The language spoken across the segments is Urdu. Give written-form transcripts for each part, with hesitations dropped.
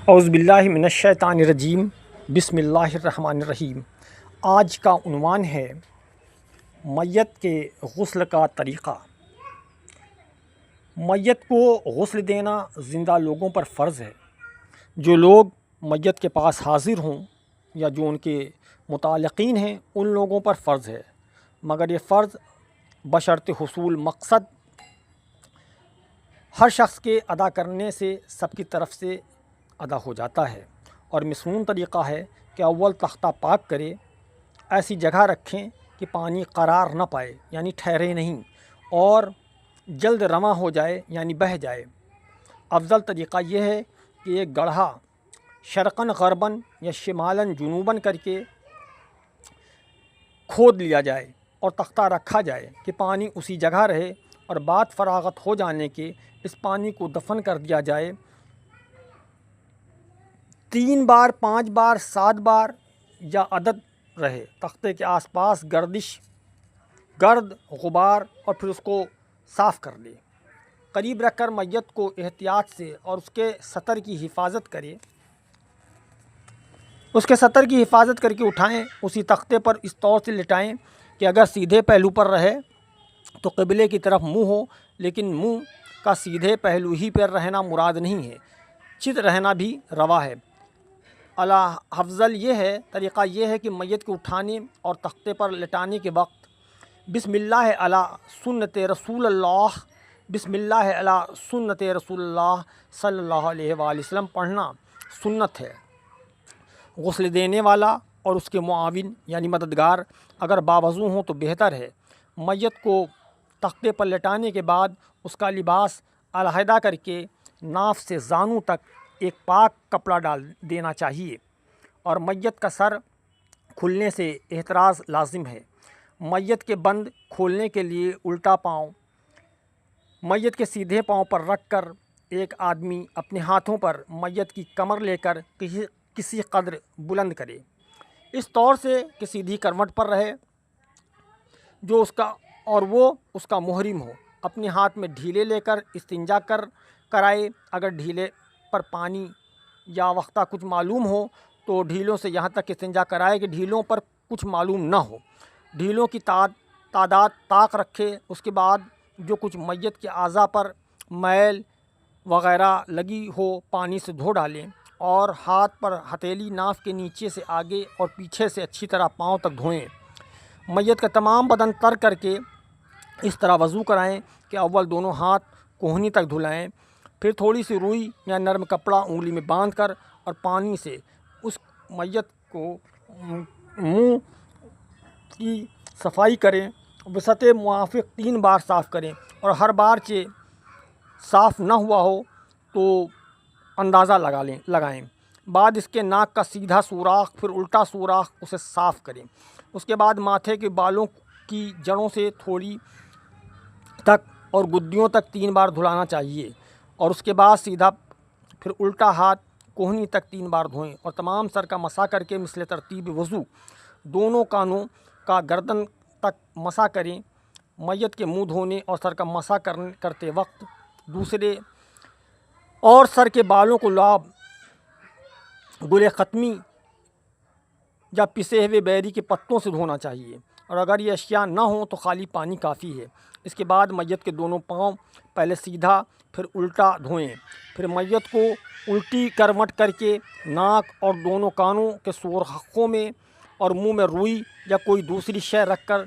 اعوذ باللہ من الشیطان الرجیم، بسم اللہ الرحمن الرحیم۔ آج کا عنوان ہے میت کے غسل کا طریقہ۔ میت کو غسل دینا زندہ لوگوں پر فرض ہے۔ جو لوگ میت کے پاس حاضر ہوں یا جو ان کے متعلقین ہیں ان لوگوں پر فرض ہے، مگر یہ فرض بشرط حصول مقصد ہر شخص کے ادا کرنے سے سب کی طرف سے ادا ہو جاتا ہے۔ اور مسنون طریقہ ہے کہ اول تختہ پاک کرے، ایسی جگہ رکھیں کہ پانی قرار نہ پائے یعنی ٹھہرے نہیں، اور جلد رواں ہو جائے یعنی بہہ جائے۔ افضل طریقہ یہ ہے کہ ایک گڑھا شرقاً غرباً یا شمالاً جنوباً کر کے کھود لیا جائے اور تختہ رکھا جائے کہ پانی اسی جگہ رہے، اور بعد فراغت ہو جانے کے اس پانی کو دفن کر دیا جائے۔ 3 بار 5 بار 7 بار یا عدد رہے، تختے کے آس پاس گرد غبار، اور پھر اس کو صاف کر لے۔ قریب رکھ کر میت کو احتیاط سے اور اس کے سطر کی حفاظت کر کے اٹھائیں۔ اسی تختے پر اس طور سے لٹائیں کہ اگر سیدھے پہلو پر رہے تو قبلے کی طرف منہ ہو، لیکن منہ کا سیدھے پہلو ہی پر رہنا مراد نہیں ہے، چت رہنا بھی روا ہے۔ افضل طریقہ یہ ہے کہ میت کو اٹھانے اور تختے پر لٹانے کے وقت بسم اللہ علی سنت رسول اللہ، بسم اللہ علی سنت رسول اللہ صلی اللہ علیہ وآلہ وسلم پڑھنا سنت ہے۔ غسل دینے والا اور اس کے معاون یعنی مددگار اگر باوضو ہوں تو بہتر ہے۔ میت کو تختے پر لٹانے کے بعد اس کا لباس علیحدہ کر کے ناف سے زانوں تک ایک پاک کپڑا ڈال دینا چاہیے، اور میت کا سر کھلنے سے احتراز لازم ہے۔ میت کے بند کھولنے کے لیے الٹا پاؤں میت کے سیدھے پاؤں پر رکھ کر ایک آدمی اپنے ہاتھوں پر میت کی کمر لے کر کسی قدر بلند کرے، اس طور سے کہ سیدھی کروٹ پر رہے، وہ اس کا محرم ہو۔ اپنے ہاتھ میں ڈھیلے لے کر استنجا کرائے۔ اگر ڈھیلے پر پانی یا وقتہ کچھ معلوم ہو تو ڈھیلوں سے یہاں تک استنجا کرائے کہ ڈھیلوں پر کچھ معلوم نہ ہو۔ ڈھیلوں کی تعداد طاق رکھے۔ اس کے بعد جو کچھ میت کے اعضاء پر میل وغیرہ لگی ہو پانی سے دھو ڈالیں، اور ہاتھ پر ہتھیلی ناف کے نیچے سے آگے اور پیچھے سے اچھی طرح پاؤں تک دھوئیں۔ میت کا تمام بدن تر کر کے اس طرح وضو کرائیں کہ اول دونوں ہاتھ کوہنی تک دھلائیں، پھر تھوڑی سی روئی یا نرم کپڑا انگلی میں باندھ کر اور پانی سے اس میت کو منہ کی صفائی کریں۔ وسعت موافق 3 بار صاف کریں، اور ہر بار صاف نہ ہوا ہو تو اندازہ لگائیں۔ بعد اس کے ناک کا سیدھا سوراخ پھر الٹا سوراخ اسے صاف کریں۔ اس کے بعد ماتھے کے بالوں کی جڑوں سے تھوڑی تک اور گدیوں تک 3 بار دھلانا چاہیے، اور اس کے بعد سیدھا پھر الٹا ہاتھ کوہنی تک 3 بار دھوئیں، اور تمام سر کا مسح کر کے مثل ترتیب وضو دونوں کانوں کا گردن تک مسح کریں۔ میت کے منہ دھونے اور سر کا مسح کرتے وقت دوسرے اور سر کے بالوں کو لعاب، گل ختمی یا پسے ہوئے بیری کے پتوں سے دھونا چاہیے، اور اگر یہ اشیاء نہ ہوں تو خالی پانی کافی ہے۔ اس کے بعد میت کے دونوں پاؤں پہلے سیدھا پھر الٹا دھوئیں، پھر میت کو الٹی کروٹ کر کے ناک اور دونوں کانوں کے سوراخوں میں اور منہ میں روئی یا کوئی دوسری شے رکھ کر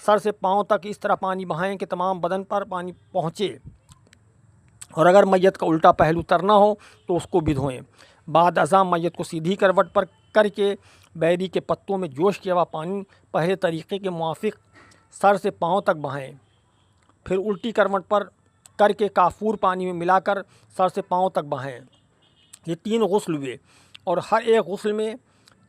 سر سے پاؤں تک اس طرح پانی بہائیں کہ تمام بدن پر پانی پہنچے، اور اگر میت کا الٹا پہلو ترنا ہو تو اس کو بھی دھوئیں۔ بعد ازاں میت کو سیدھی کروٹ پر کر کے بیری کے پتوں میں جوش کیا ہوا پانی پہلے طریقے کے موافق سر سے پاؤں تک بہائیں، پھر الٹی کروٹ پر کر کے کافور پانی میں ملا کر سر سے پاؤں تک بہائیں۔ یہ 3 غسل ہوئے، اور ہر ایک غسل میں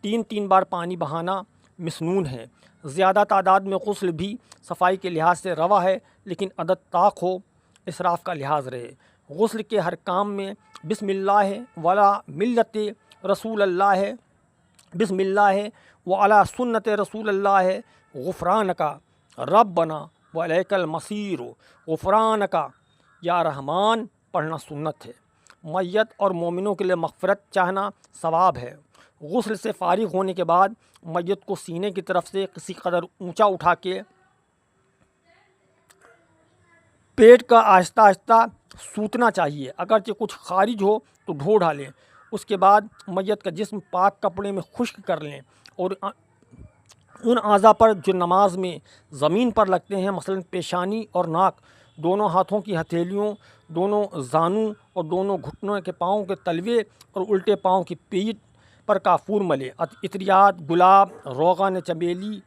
3 بار پانی بہانا مسنون ہے۔ زیادہ تعداد میں غسل بھی صفائی کے لحاظ سے روا ہے، لیکن عدد طاق ہو، اسراف کا لحاظ رہے۔ غسل کے ہر کام میں بسم اللہ ولا ملت رسول اللہ، بسم اللہ وعلی سنت رسول اللہ، غفرانک ربنا والیک المصیر، غفرانک یا رحمان پڑھنا سنت ہے۔ میت اور مومنوں کے لیے مغفرت چاہنا ثواب ہے۔ غسل سے فارغ ہونے کے بعد میت کو سینے کی طرف سے کسی قدر اونچا اٹھا کے پیٹ کا آہستہ آہستہ سوتنا چاہیے، اگرچہ کچھ خارج ہو تو دھو ڈالیں۔ اس کے بعد میت کا جسم پاک کپڑے میں خشک کر لیں اور ان اعضاء پر جو نماز میں زمین پر لگتے ہیں، مثلا پیشانی اور ناک، دونوں ہاتھوں کی ہتھیلیوں، دونوں زانوں اور دونوں گھٹنوں کے پاؤں کے تلوے اور الٹے پاؤں کی پیٹھ پر کافور ملیں۔ عطریات، گلاب، روغن چمیلی،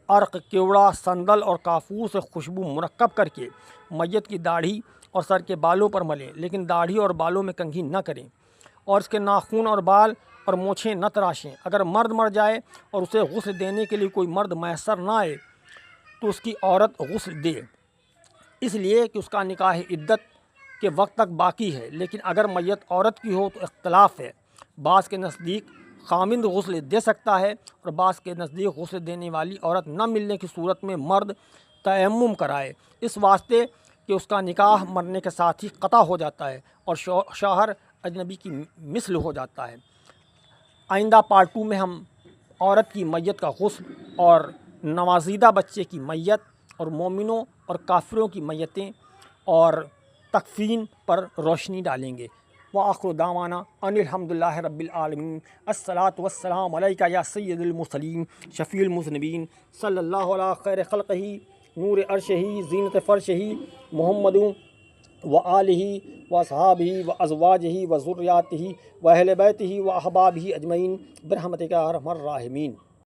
عرق، کیوڑا، سندل اور کافور سے خوشبو مرکب کر کے میت کی داڑھی اور سر کے بالوں پر ملیں، لیکن داڑھی اور بالوں میں کنگھی نہ کریں، اور اس کے ناخن اور بال اور مونچھیں نہ تراشیں۔ اگر مرد مر جائے اور اسے غسل دینے کے لیے کوئی مرد میسر نہ آئے تو اس کی عورت غسل دے، اس لیے کہ اس کا نکاح عدت کے وقت تک باقی ہے۔ لیکن اگر میت عورت کی ہو تو اختلاف ہے، بعض کے نزدیک خامند غسل دے سکتا ہے اور بعض کے نزدیک غسل دینے والی عورت نہ ملنے کی صورت میں مرد تیمم کرائے، اس واسطے کہ اس کا نکاح مرنے کے ساتھ ہی قطع ہو جاتا ہے اور شوہر اجنبی کی مثل ہو جاتا ہے۔ آئندہ پارٹ 2 میں ہم عورت کی میت کا غسل اور نوزائیدہ بچے کی میت اور مومنوں اور کافروں کی میتیں اور تکفین پر روشنی ڈالیں گے۔ وآخر دعوانا ان الحمدللہ رب العالمین۔ الصلاۃ والسلام علیکہ یا سید المرسلین شفیع المذنبین، صلی اللہ علی خیر خلقہ نور عرشہ زینت فرشہ محمد وآلہ واصحابہ وازواجہ وذریاتہ واہل بیتہ واحبابہ اجمعین برحمتک یا ارحم الراحمین۔